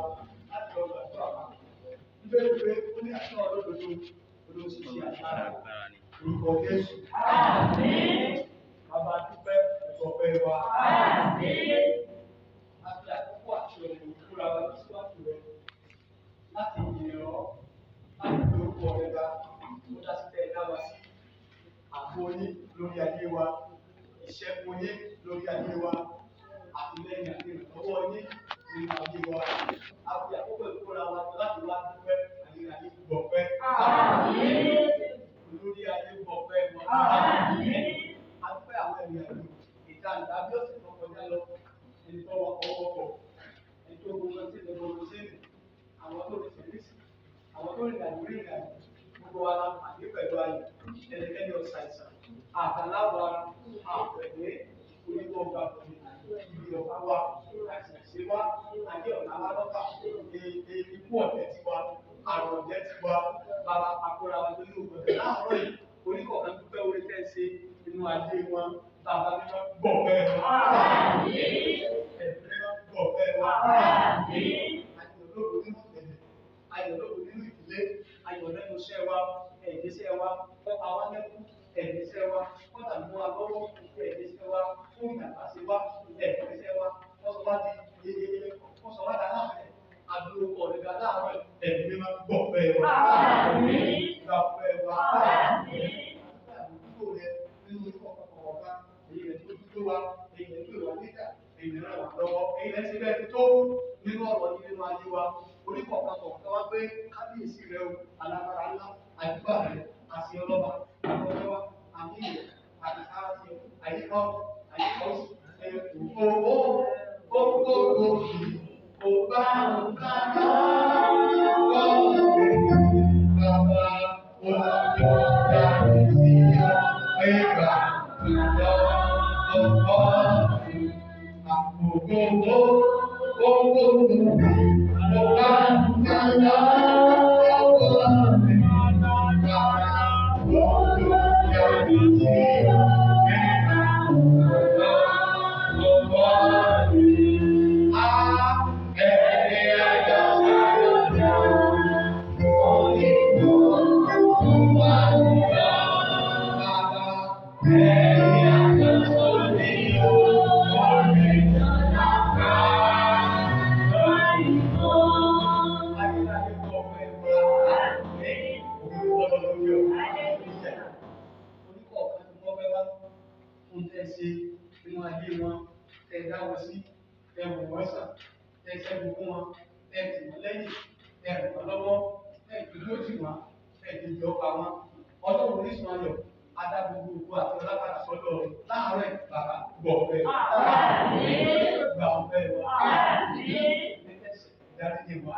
wa láti ọgbà tó àpá. Nítorí pé ó ní àṣọ olódodo olóṣìṣẹ́ àgbára orúkọ Jésù. Bàbá dúpẹ́ ìgbọ̀pẹ́ wa. Àti àkókò àti ọ̀nà ìfúra wa síwájú rẹ̀ láti yìn ọ́ láti fi orúkọ rẹ̀ ga ó dá sí tẹ́ ẹ dá wa sí. Ààbò yín lórí ayé wa, ìṣẹ́gun yín lórí ayé wa, àtìlẹ́yìn àti ìrànlọ́wọ́ yín nínú ayé wa. A fi àkókò ìfúra wa láti wá dúpẹ́ ayérayé gbọ̀pẹ́. Olórí ayé gbọ̀pẹ́ wa. A fẹ́ àwọn ènìyàn ìta ìdábí ọ̀sẹ̀ tó kọjá lọ, ẹni tó wà ọwọ́ pọ̀, ẹni tó gbogbo sí gbogbo sínú, àwọn tó rí sẹ́lẹ̀sì, àwọn tó rí ìrìnàjò gbogbo wa la pàdé pẹ̀lú ayọ̀, ẹnikẹ́ni ọ̀sà ìsàn, àtàláwọ̀ àpẹ̀lẹ́ onígbọ̀ngbà pẹ̀lú ibi ọ̀gá wa, àìsàn ìṣe wa, ayé ọ̀gá wa lọ́kà, ikú ọ̀tẹ̀ ti wa, àrùn ọ̀jẹ̀ ti wa, bàbá àkóra wa lórí ògbọ̀dẹ̀ láàárọ̀ yìí, oníkọ̀ọ̀kan dúpẹ́ orí tẹ́ ṣe inú ayé wọn, bàbá mímọ́ gbọ̀ bẹ́ẹ̀ wá. Ẹ̀mí mímọ́ gbọ̀ bẹ́ẹ̀ wá. Ayọ̀lógo nínú ìpẹ̀lẹ̀, ayọ̀lógo nínú ìdílé, ayọ̀ lẹ́nu iṣẹ́ wa, ẹ̀ẹ́dẹ́sẹ̀ wa, ọ̀pá wa lẹ́kú, ẹ̀ẹ́dẹ́sẹ̀ wa, kọ́tà mú wa lọ́wọ́, ẹ̀ẹ́dẹ́sẹ̀ wa, fún ìdàgbà sí wa, ẹ̀ẹ́dẹ́sẹ̀ wa, wọ́n sọ wá dáná rẹ̀, àdúró kọ̀ nígbà láàárọ̀ ẹ̀mí mímọ́ gbọ̀ bẹ́ẹ̀ wá. Gbà bẹ́ẹ̀ wá. Àdúgbò rẹ̀ nínú ikọ̀ kọ̀ọ̀kan, èyí rẹ̀ tó dúró wa, èyí rẹ̀ tó wà níta, èyí rẹ̀ wà lọ́wọ́, èyí rẹ̀ ti bẹ́ẹ̀ tó nínú ọ̀rọ̀ yìí nínú ayé wa. Oníkọ̀ọ̀kan kọ̀ọ̀kan wá pé kábíyèsí rẹ̀ o, alágbára ńlá, àdúgbà rẹ̀, àti ọlọ́ba, àkọ́jọ́wá, àmì rẹ̀, àti sáwàtì, àyíká òsì, owó, gbogbo kò bá nǹkan náà wọ́n bàbá olùjọ́ dárí sí ẹ̀ka ìjọ ọ̀pọ̀ àpògbogbo gbogbo kò bá nǹkan náà wọ́n bàbá olùjọ́ dárí sí ẹ̀ka ìjọ ọ̀pọ̀. Ọlọ́run orísun ayọ̀, adá gbogbo òkú àti ọlápàdà sọ́dọ̀ rẹ̀ láàárọ̀ bàbá gbọ̀ ọ̀fẹ́. Gbà ọ̀fẹ́ wa. Ìdáríjì wa.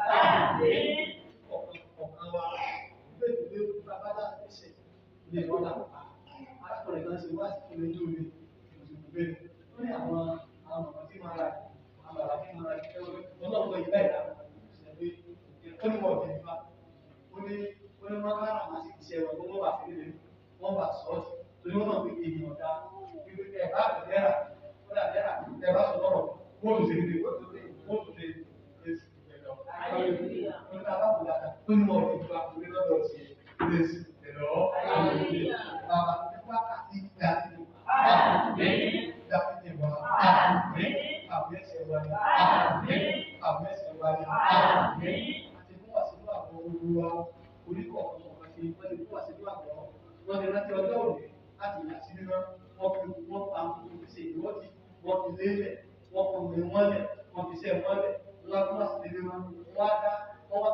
Ọ̀kan wa. Ìgbé bàbá láti ṣe ilé ìrọ́lá. Arákùnrin kan ṣe wá sí ilé lórí ìgbé. Ó ní àwọn ọmọ tí máa ra àwọn bàbá tí máa ra ọlọ́run ìgbà ìdá. Ó ní wọ́n ọ̀gbìn nípa. Ó ní wọ́n ká àwọn àti ìṣẹ́ wọn tó wọ́n bá fi lè wọ́n bá sọ́ọ̀tì torí wọ́n náà fi èèyàn dá wípé ẹ̀ bá bẹ̀rẹ̀ ó dà bẹ̀rẹ̀ ẹ̀ bá sọ lọ́rọ̀ bóòlù ṣe nílé bóòlù ṣe èsì ẹ̀dọ̀ wọ́n ká bá bùdá dá tó ní wọ́n fi gba orí lọ́dọ̀ sí èsì ẹ̀dọ̀ bàbá nípa àti ìdá dáfídì wa àbẹ́sẹ̀ wáyé àbẹ́sẹ̀ wáyé àti fún wàsílù àwọn olúwa oníkọ̀ ọ̀kan ṣe wọ́n ti fún wàsílù àgbọ̀ wọ́n ti rántí ọjọ́ òní láti yà sí mímọ́ wọ́n pa ìpèsè ìwọ́dì wọ́n fi lélẹ̀ wọ́n fi òwe wọn lẹ̀ wọ́n fi iṣẹ́ wọn lẹ̀ wọ́n fún wàsílù wọn wọ́n á dá wọ́n wá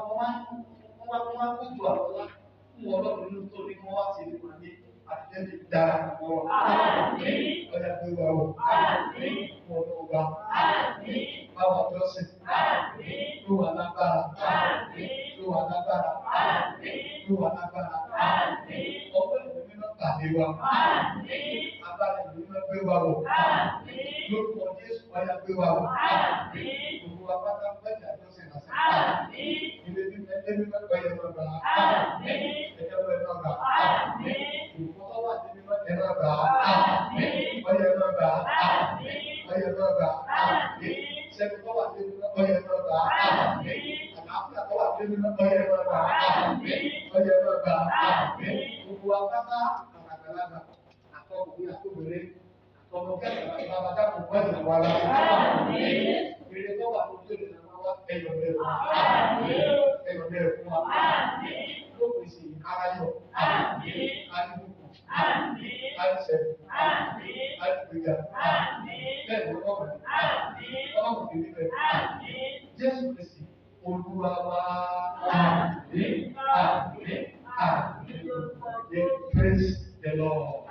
kójú àbọ̀lá fún ọlọ́run nínú tó ní wọ́n wá sí ìlú àní àtijọ́ dára wọn. Ọjà pé wà ó wọ́n ló wà báwa jọ́sìn ló wà lágbára ló wà lágbára ló wà lágbára ọgbẹ́ ìwé mímọ́ pàdé wa agbára ìwé mímọ́ gbé wa wọ̀ lórúkọ Jésù wáyà gbé wa wọ̀ gbogbo apáta pẹ́ẹ́jà jọ́sìn lásán ilé mímọ́ pẹ́ẹ́yẹ náà gbà ẹ̀jẹ̀ wọlé náà gbà ìfọwọ́ wà ní mímọ́ ẹ̀ náà gbà ọyẹ náà gbà ọyẹ náà gbà ṣẹ́gun tó wà ní mímọ́ ọyẹ máa gbà àlàáfíà tó wà nínú mímọ́ ọyẹ máa gbà ọyẹ máa gbà gbogbo wa pátá àgbàlagbà àtọkùnrin àtọbìnrin àtọmọdé àgbàlagbà bàbá kò wá ìlú wa lára ìrìn tó wà lójú ìrìn àwọn wa ẹyọ bẹ́ẹ̀ fún wa lópin sí aráyọ alùpùpù alùsẹ̀lẹ̀ alùpùpù bẹ́ẹ̀ ni wọ́n wà ọmọ kìíní bẹ́ẹ̀ Jésù Kristi Olúwa wa àmín. Praise the Lord.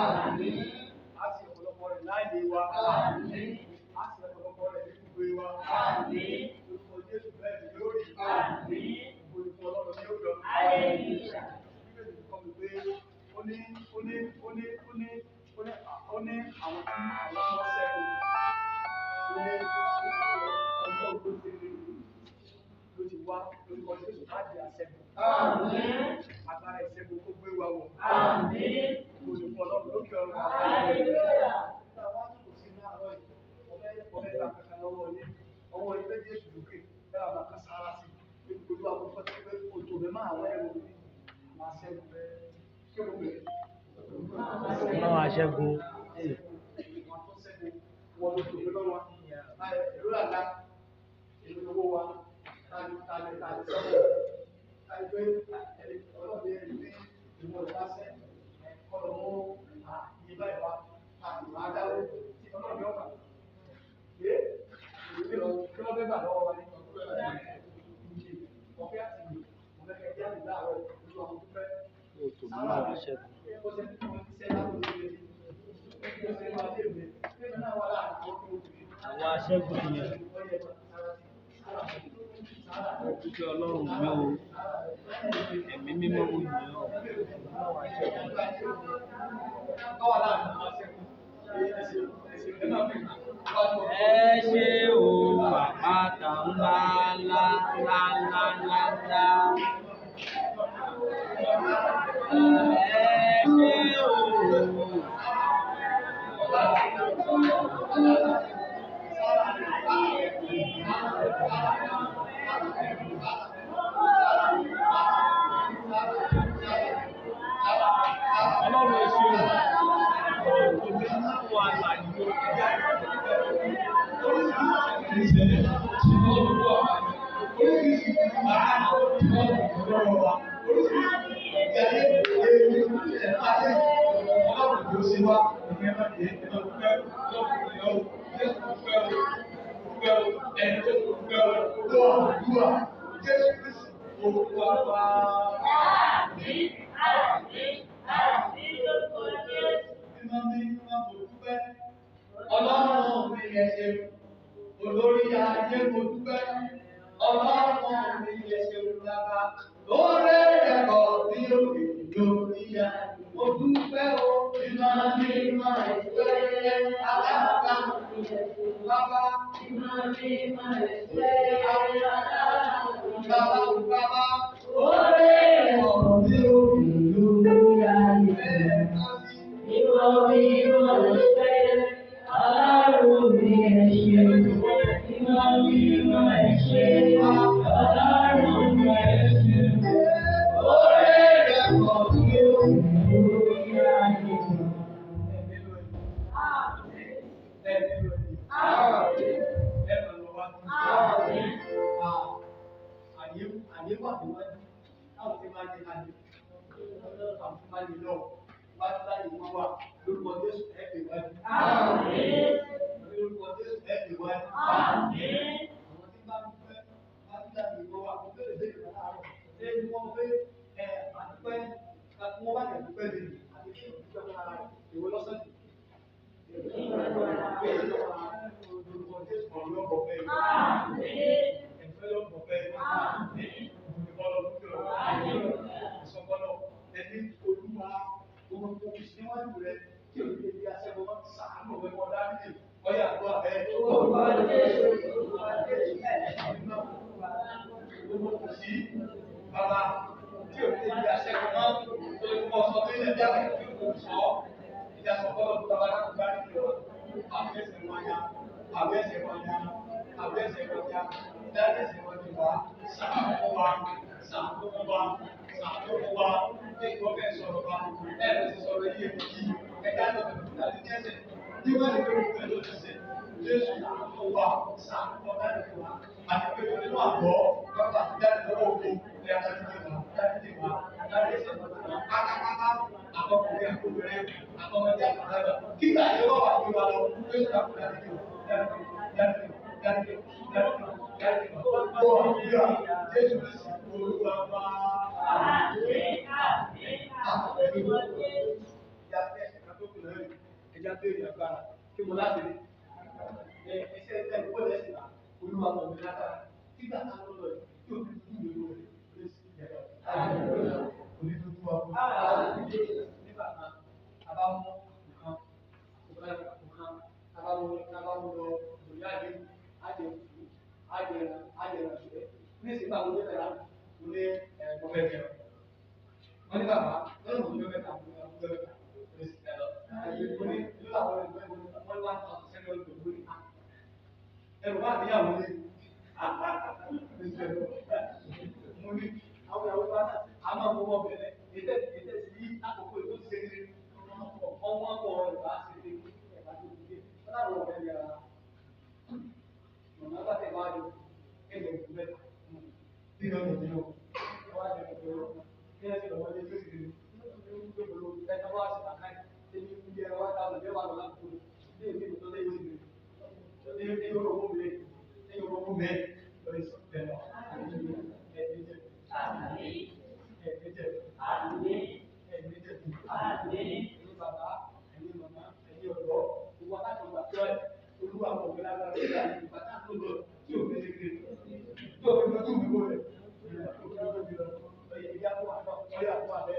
á sì ọ̀pọ̀lọpọ̀ rẹ̀ láàyè wa. Á sì ọ̀pọ̀lọpọ̀ rẹ̀ ní gbogbo wa. Orúkọ Jésù bẹ́ẹ̀ ni yóò rí. Orúkọ Ọlọ́run yóò lọ. Bíbélì kọ́ mi pé ó ní àwọn tí wọ́n sẹ́kù. Ó ní ọjọ́ ògbó ti rí ló ti wá lórúkọ Jésù láti àṣẹ́gun. Agbára ìṣẹ́gun kó gbé wa wọ̀. Olùkọ́ Ọlọ́run lókè ọ̀run. Àwọn àtúntò sí ní àárọ̀ yìí, ọ̀fẹ́ ìgbà kankan lọ́wọ́ ní ọwọ́ ilé Jésù lókè, bẹ́ẹ̀ bá kan sára sí i, olú àkókò tí pé òjò rẹ̀ máa wọ́n ẹ̀rọ mi, máa ṣẹ́gun rẹ̀. Kí ló gbé? Máa ṣẹ́gun. Wọ́n tó ṣẹ́gun, wọ́n ló tòun lọ́wọ́. Èló làlá, èló lówó wa, tàbí sọ́kọ̀. Tàbí pé ọlọ́ọ̀dẹ ní ìwọ̀n ìbáṣẹ́, ọ̀rọ̀ mú ìyíbá ìwà àti máa dáwó tí ọlọ́ọ̀dẹ ọ̀gbà. Kí ló fẹ́ gbà lọ́wọ́ wa ní ọ̀fẹ́ àti ìlú, ọ̀fẹ́ kẹjá ní láàárọ̀ ìlú àwọn tó fẹ́. Sára rẹ̀ ó ṣe tí wọ́n ti ṣẹ́ láwọn olóògbé. Ó ṣe máa dé ìwé. Nínú náà wà láàárín àwọn tó wọ́n. Àwọn aṣẹ́gun yẹn. Dúkìá Ọlọ́run mi o, ẹ̀mí mímọ́ mo yàn ọ́. Ẹ ṣé o, àpáta ńlá ńlá ńlá ńlá ńlá ńlá. Ẹ ṣé o. Ọlọ́run ẹ ṣé o. Òmìnira wà láyé Ọlọ́run mi yẹ ṣe olórí ayé mo dúpẹ́. Ọlọ́run mi yẹ ṣe olùdára lórí ẹ̀kọ́ ní òkè lórí ya. Mo dúpẹ́ o, iná ní iná ìṣẹ́ aláàbá mi yẹ ṣe bàbá. Iná ní iná ìṣẹ́ bàbá. Lórí ẹ̀kọ́ ní òkè lórí ya. Iná ní iná ìṣẹ́. Ọlọ́run mi ẹ ṣé, iná mímọ́ ẹ ṣé, Ọlọ́run mi ẹ ṣé, orí rẹ̀ pọ̀ bí omi lórí ayé. Àyè wà níwájú, láwọn tí máa ń jẹ láti, àwọn tí máa ń jẹ lọ́wọ́, bá ti láyé wọ́n wà lórúkọ Jésù ẹ̀ẹ́dẹ̀ wájú. Lórúkọ Jésù ẹ̀ẹ́dẹ̀ wájú. Àwọn tí bá ń fẹ́ bá ti láyé wọ́n wà kó bẹ̀rẹ̀ bẹ̀rẹ̀ wọn láàárọ̀. Ṣé wọ́n fẹ́ àdúpẹ́ láti wọ́n bá yẹ dúpẹ́ lè àti kí ìdúpẹ́ wọn ara ìwé lọ́sẹ̀. Lórúkọ Jésù ọ̀rọ̀ lọ́bọ̀ bẹ́ẹ̀ ni. Ẹ̀fẹ́ lọ́bọ̀ bẹ́ẹ̀ ni. Ìsọ̀kọ́lọ̀ ẹni olúwa gbogbo tó fi síwájú rẹ tí o lè di aṣẹ́gun wọn sàánù rẹ wọn dáríjì ọyà àgbọ̀ abẹ́. Gbogbo kò sí bàbá tí o lè di aṣẹ́gun wọn tó lè kọ́ sọ pé ilé ẹja kò kò sọ ìjà sọ̀kọ́lọ̀ tó bàbá náà dáríjì lọ àbẹ́sẹ̀ wọn ya àbẹ́sẹ̀ wọn ya àbẹ́sẹ̀ wọn ya dáríjì wọn ti wá sàánù wa sàánù wa sàánù wa. Ìgbọ́ bẹ́ẹ̀ sọ̀rọ̀ bá ẹ̀rọ ti sọ̀rọ̀ yìí èyí ẹ̀dá lọ́dọ̀ láti kẹ́sẹ̀ ní wọ́n lè lórí pẹ̀lú òṣìṣẹ́ Jésù tó wà sàánú láti wà àti pé nínú àgọ́ lọ́pàá ti jáde lọ́wọ́ oko ní adájọ́ ìwà láti ẹsẹ̀ lọ́dọ̀ pátápátá àkọkùnrin àkọkùnrin àkọmọdé àkọkùnrin kíkà yóò wà ní wa lọ Jésù àkọkùnrin àti Jésù Olúwa wa. Àmín. ẹja béèrè agbára kí mo láti rí ẹsẹ̀ ẹ̀ ń wọlé ẹ̀sìn náà olúwa mọ̀ mi lágbára nígbà tá a lọ lọ tí o fi dúdú mi lóore lé sí ìyẹ̀rọ onídùúdú wa kú. nígbà kan a bá mú nǹkan a bá mú lọ lórí àdé àjẹrà ṣùgbẹ́ ní ìsìn bá wọlé náírà mo ní ẹ̀ẹ́dọ́gbẹ́ jẹun wọ́n ní bàbá lọ́nà mo ní mẹ́ta mo ní ọgbẹ́ mẹ́ta mo ní sì tẹ́ lọ. mo ní ìlú àwọn ẹgbẹ́ wọn wá tán sẹ́ni ọdún tó ní ẹrù bá àbíyàwó ní mo ní àwọn ìyàwó bá a máa mú wọn bẹ̀rẹ̀ ètè sí àkókò ètò ti ṣe kiri ọmọ ọkọ ìbá ṣe lé ẹ̀bá tó ti dé wọn láwọn ọ̀rẹ́ yàrá mọ̀nà bá tẹ̀ wá lọ ẹgbẹ̀ ìlú mẹ́ta bí lọ́nà nínú wọ́n á jẹ́ ìgbẹ́ wọn bí wọ́n ti lọ́wọ́ lé tó ti rí gbogbo ẹ̀ka wá sí àkáì tí ní ibi ẹ̀rọ wá táwọn ìjọba lọ láti kúrò ní ìdí tó lé yóò ti rí ní yóò rọ̀ mú mi lórí sọ̀tẹ̀ lọ. Bàbá ẹ̀yin màmá ẹ̀yin ọ̀dọ́ gbogbo aláṣọ gbàgbọ́ ẹ̀ olúwa kò gbé lágbára sí àyè bàtà tó lọ tí ò fi ṣe tí ò fi gbọ́dọ̀ mi wò rẹ̀ ìyá fún àná ọ̀yà fún àbẹ́.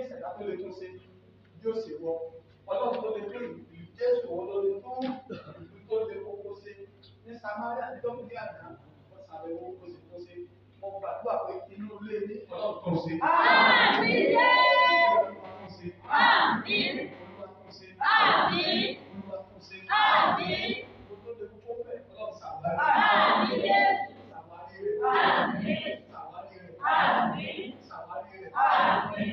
ìṣẹ̀dá tó lè tún ṣe yóò ṣe wọ ọlọ́run tó lè tó ìlú Jésù wọn ló lè tó ìlú tó lè kókó ṣe ní Samaria ní dọ́kítì àná wọ́n ṣàbẹ̀wò kó ṣe tó ṣe mo gbàdúrà pé inú ilé ní ọlọ́run tó ṣe. Àmín. Àmín. Àmín. Àmín. Mo tó lè kókó bẹ̀ ọlọ́run ṣàbẹ̀wò. Àmín. Àmín. Àmín. Àmín.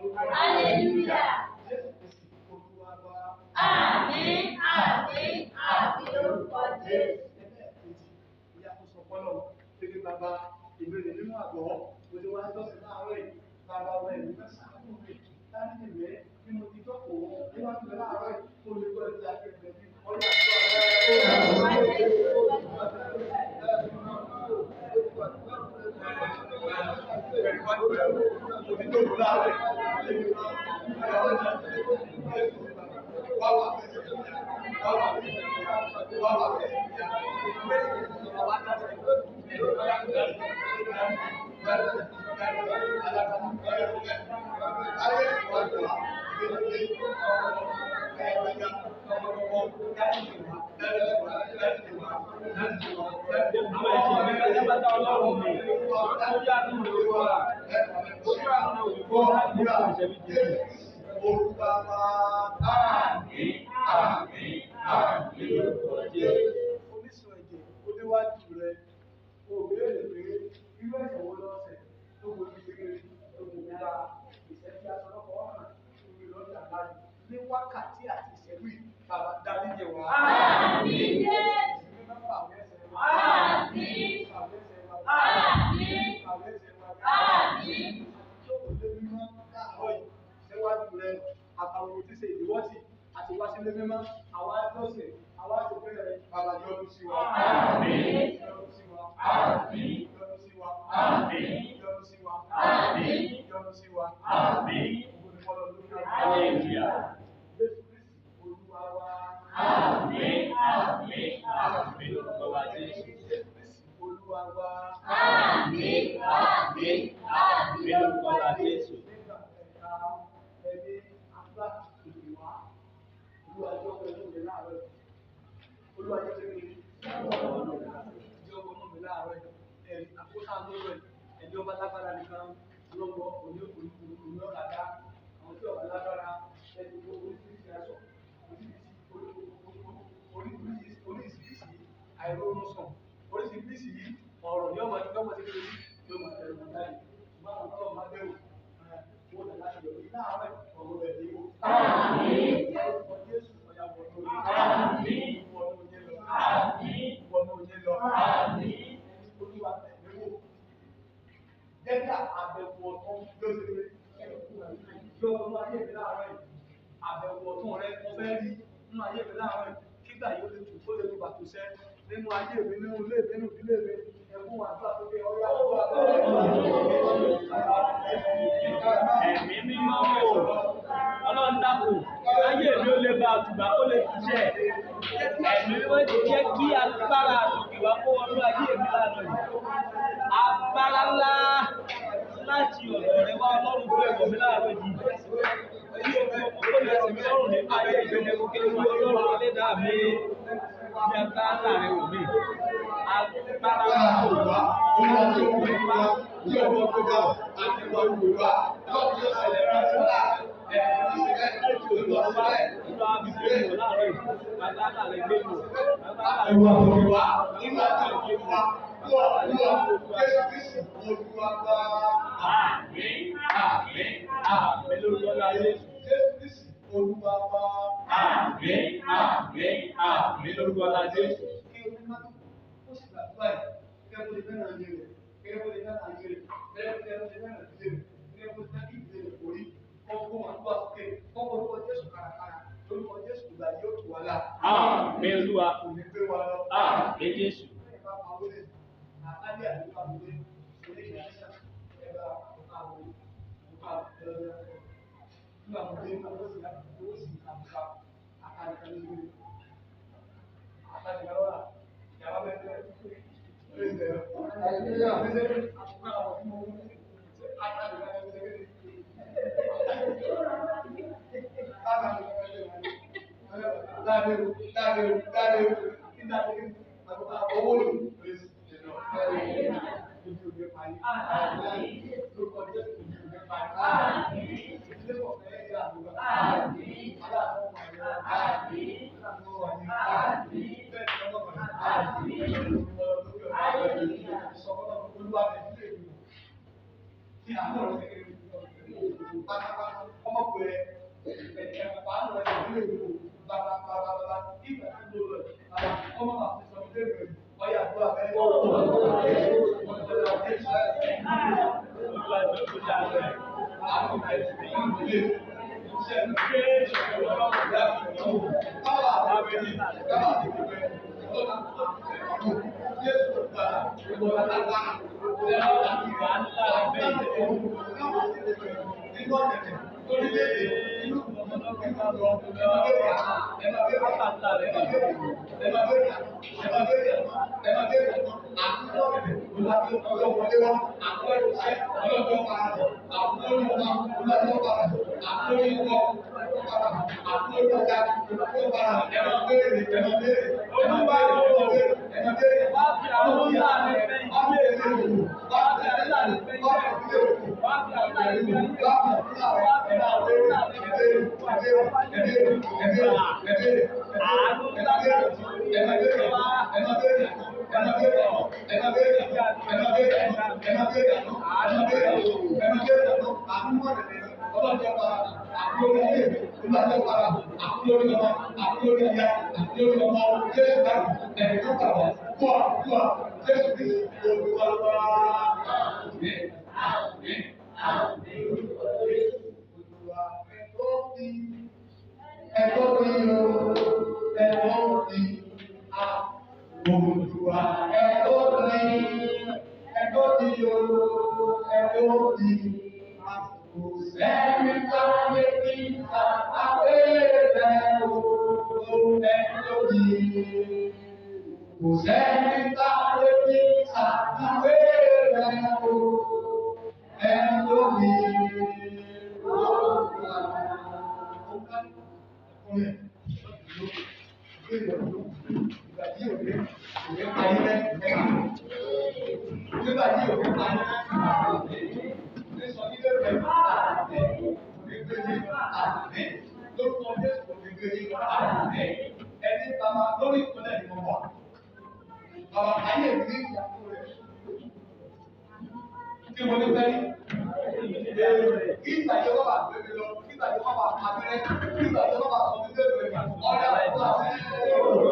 Hallelujah. Àmín. Àmín. Àmín lórúkọ Jésù. Ìyá tó sọ fọ́lọ́ gẹ́gẹ́ bàbá ìbéèrè nínú àgọ́ òde wa lọ́sẹ̀ láàárọ̀ yìí bàbá ọmọ ìlú mẹ́sàn-án ló rè láti ìwé bí mo ti jókòó nínú àgbẹ̀ láàárọ̀ yìí kó lè gbọ́ ẹ̀dá kẹfẹ́ bí ọ̀yà oníṣòwò ẹ̀jẹ̀ oníwájú rẹ̀ o béèrè pé irú ẹ̀sẹ̀ wo lọ́sẹ̀ tó wo ní kékeré tó wo nípa ìṣẹ́jú aṣọ́lọ́kọ̀ ọ̀hún ìwé lọ́jà láàyè ní wákàtí àti ìṣẹ́jú yìí bàbá dárí jẹ wá. Àmín. Àtàwọn òtíṣe ìdíwọ́tì àti wá sílé mímọ́ àwọn àjọṣe àwọn àṣepẹ́ rẹ̀ bàbá yọ́nú sí wa. Àmín. Yọ́nú sí wa. Àmín. Yọ́nú sí wa. Àmín. Yọ́nú sí wa. Àmín. Yọ́nú sí wa. Àmín. Hallelujah. Jésù Kristi Olúwa wa. Àmín. Àmín. Àmín. Olúwa Jésù Kristi Olúwa wa. Àmín. Àmín. Àmín. Olúwa Jésù. Olúwàjọ́ pẹ̀lú mi láàárọ̀ olúwàjọ́ pẹ̀lú mi jọ ọmọ mi láàárọ̀ ẹ̀rí àkóso àlọ́rọ̀ ẹ̀dí ọba lágbára nìkan lọ́wọ́ òní ọ̀kadà àwọn tí ọba lágbára ẹ̀dí oríṣiríṣi aṣọ oríṣiríṣi àìrónú sàn oríṣiríṣi ọ̀rọ̀ yóò máa tẹ̀lé yóò máa tẹ̀lé wọn láyé ṣùgbọ́n àwọn ọlọ́run máa bẹ̀rù wọ́n lè láti yọ̀ ní láàárọ̀ ọ̀rọ̀ rẹ̀ ní wò. Jẹ́jà àbẹ̀wò ọ̀tún lóṣèlú yóò mú ayé mi láàárọ̀ yìí. Àbẹ̀wò ọ̀tún rẹ̀ mo fẹ́ rí nínú ayé mi láàárọ̀ yìí. Kígbà yóò lè tù kó lè tó bàtò sẹ́ nínú ayé mi nínú ilé mi nínú ìdílé mi. Ẹ̀kún àdúrà tó ké ọ̀rẹ́ àdúrà tó ké. Ẹ̀mí mímọ́ wò ọlọ́run dàpọ̀ ayé mi ó lè ba àtùgbà kó lè ṣiṣẹ́ ẹ̀mí mímọ́ ti jẹ́ kí agbára àtùkì wá kó wọnú ayé mi lánàá yìí agbára ńlá láti ọ̀dọ̀ rẹ wá ọlọ́run tó lè wọ̀ mí láàárọ̀ yìí tí o fi ọkọ̀ tó lè sìn mí lọ́rùn nípa ayé ìjọba kí ni ọlọ́run ẹlẹ́dàá mi bí agbára rẹ wò mí agbára wò wá olúwa tó wù wá bí ọwọ́ tó bá àti wọ́n wù wá lọ́wọ́ tó ṣẹlẹ̀ rẹ̀ fúnra Àmín Olúwa. Àmín Jésù.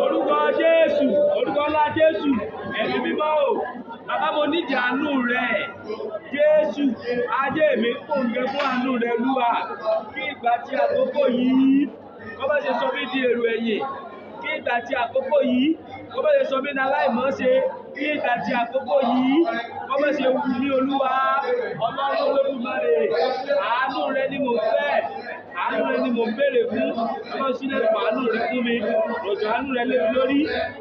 Orúkọ Jésù, orúkọ ńlá Jésù, ẹ̀mí mímọ́ o, bàbá mo nídìí àánú rẹ̀, Jésù, ajé mi kòǹgẹ́ fún àánú rẹ̀ Olúwa, kí ìgbà tí àkókò yìí kó má ṣe sọ mí di èrò ẹ̀yìn, kí ìgbà tí àkókò yìí kó má ṣe sọ mí ní aláìmọ́ṣe, kí ìgbà tí àkókò yìí kó má ṣe wù mí Olúwa, Ọlọ́run Olódùmarè, àánú rẹ̀ ni mo fẹ́. Àánú rẹ ni mo ń béèrè fún, ọlọ́run sílẹ̀ fún àánú rẹ fún mi, rọ̀jò àánú rẹ lé mi lórí,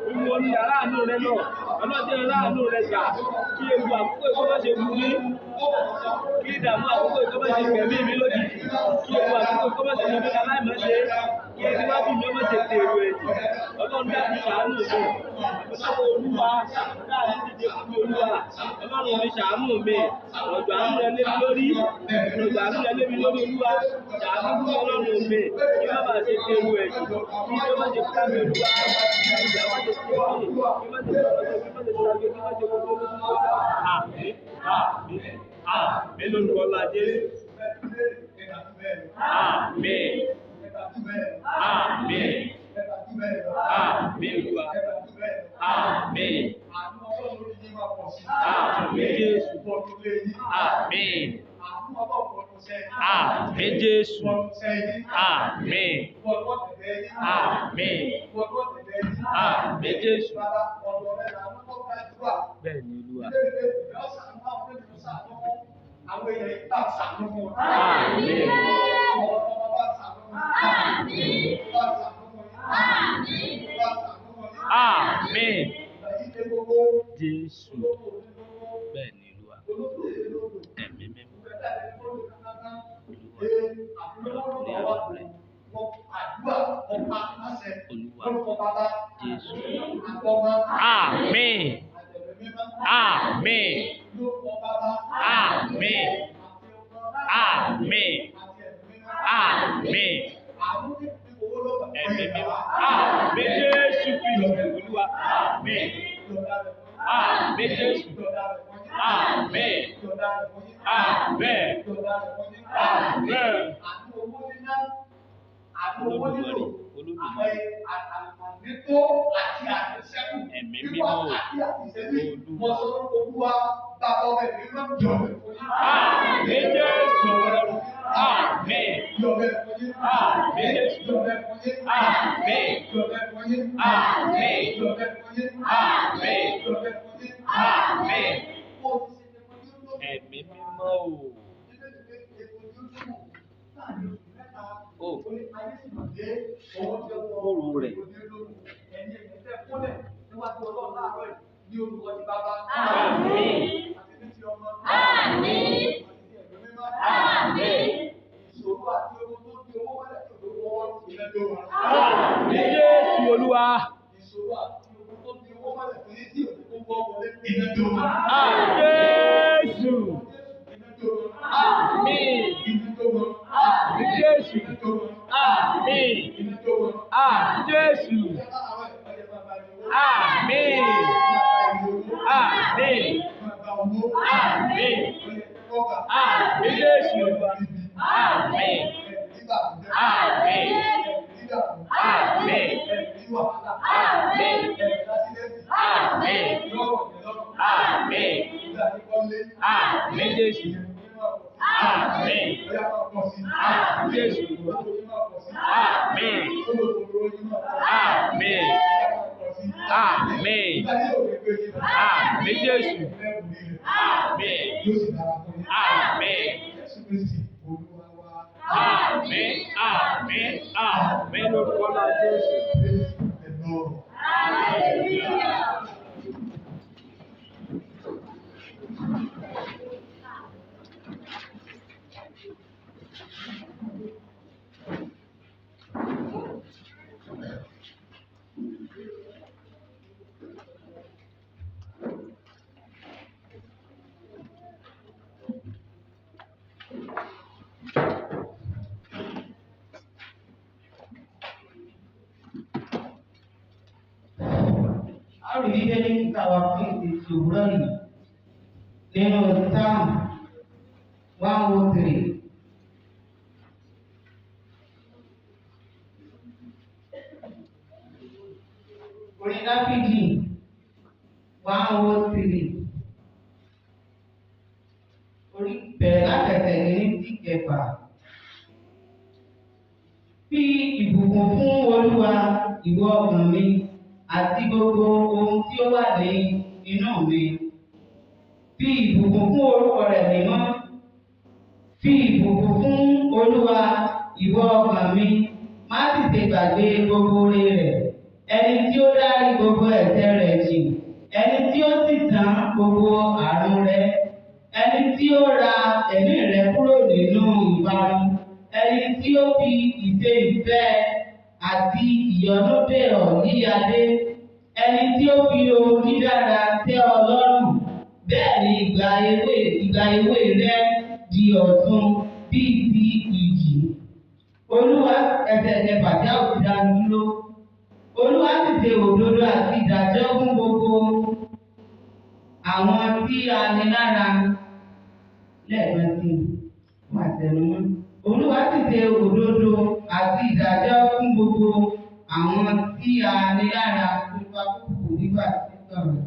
wíwú oní yàrá àánú rẹ lọ, ọlọ́dẹ yàrá àánú rẹ gbà, kí ewu àkókò ìkọ́ bá ṣe wù mí, kí ìdààmú àkókò ìkọ́ bá ṣe gbẹ̀mí mi lójijì, kí ewu àkókò ìkọ́ bá ṣe gbẹ̀mí aláìmọ́ṣe, kí ẹni bá bí mi ọmọ ṣe tèrò ẹ̀jẹ̀, ọlọ́run dákun ṣàánú mi, ọlọ́run Olúwa, láàrin dídé fún mi Olúwa, ọlọ́run mi ṣàánú mi, rọ̀jò àánú rẹ lé mi lórí, rọ̀jò àánú rẹ lé mi lórí Olúwa, ṣàánú fún ọlọ́run mi, kí má bàa ṣe tèrò ẹ̀jẹ̀, kí má ṣe fún mi Olúwa, kí má ṣe fún mi, kí má ṣe àmín lórúkọ ńlá Jésù. Àmín. Àmín. Àmín Olúwa. Àmín. Àmín Jésù. Àmín. Àmín Jésù. Àmín. Àmín. Àmín Jésù. Bẹ́ẹ̀ ni Olúwa. Àwọn èèyàn ìgbà sàánú fún wọn. Àmín. Àmín. Jésù. Bẹ́ẹ̀ ni Olúwa. Ẹ̀mí mímọ́. Olúwa. Olúwa. Lórúkọ Bàbá. Jésù. Àtọmọ. Àmín. Àtẹ̀mí mímọ́. Àmín. Lórúkọ Bàbá. Àmín. Àmín. Àmín. Ẹ̀mí mímọ́. Àmín Jésù Kristi Olúwa. Àmín. Àmín Jésù. Àmín. Àmín. Àmín. Nító àti àtẹ̀sẹ́kù. Ẹ̀mí mímọ́. Olúwa bàbá ọmọ ẹ̀mí mímọ́ jọ̀ọ́ fún yín. Àmín Jésù. Àmín. Àmín Jésù. Àmín. Àmín. Àmín. Àmín. Ẹ̀mí mímọ́ o. Kóró rẹ̀. Àmín. Àmín. Àmín. Àmín Jésù Olúwa. Àmín Jésù. Àmín. Àmín Jésù. Àmín. Àmín Jésù. Àmín. Àmín. Àmín. Àmín Jésù Olúwa. Àmín. Àmín. Àmín. Àmín. Àmín. Àmín. Àmín Jésù. Àmín. Àmín Jésù. Àmín. Àmín. Àmín. Àmín Jésù. Àmín. Àmín. Àmín. Àmín. Àmín lórúkọ náà Jésù. A rí Bíbélì kíkà wa fún ìdíje òwúrọ̀ yìí nínú Sáàmù 103. Orin Dáfídì 103. Orí bẹ̀rẹ̀ látẹ̀tẹ̀ ní tí kẹfà. Fi ìbùkún fún Olúwa ìwọ ọkàn mi àti gbogbo ohun tí ó wà ní inú mi. Fi ìbùkún fún orúkọ rẹ̀ mímọ́. Fi ìbùkún fún Olúwa ìwọ ọkàn mi, má sì ṣe gbàgbé gbogbo oore rẹ̀. Ẹni tí ó dárí gbogbo ẹ̀ṣẹ̀ rẹ̀ jì, ẹni tí ó sì tán gbogbo àrùn rẹ̀, ẹni tí ó ra ẹ̀mí rẹ̀ kúrò nínú ìparun, ẹni tí ó fi ìṣe ìfẹ́ àti ìyọ́nú dè ọ́ yíyadé, ẹni tí ó fi ohun dídára tẹ́ ọ lọ́rùn, bẹ́ẹ̀ ni ìgbà èwe rẹ di ọ̀tun bíi ti ìjì. Olúwa ẹsẹ̀ kẹfà tí a ò ti dá dúró. Olúwa sì ṣe òdodo àti ìdájọ́ fún gbogbo àwọn tí a ní lára lẹ́ẹ̀kan sí fún àtẹnumọ́. Olúwa sì ṣe òdodo àti ìdájọ́ fún gbogbo àwọn tí a ní lára nípa kúkú nígbà tí sọ̀rọ̀.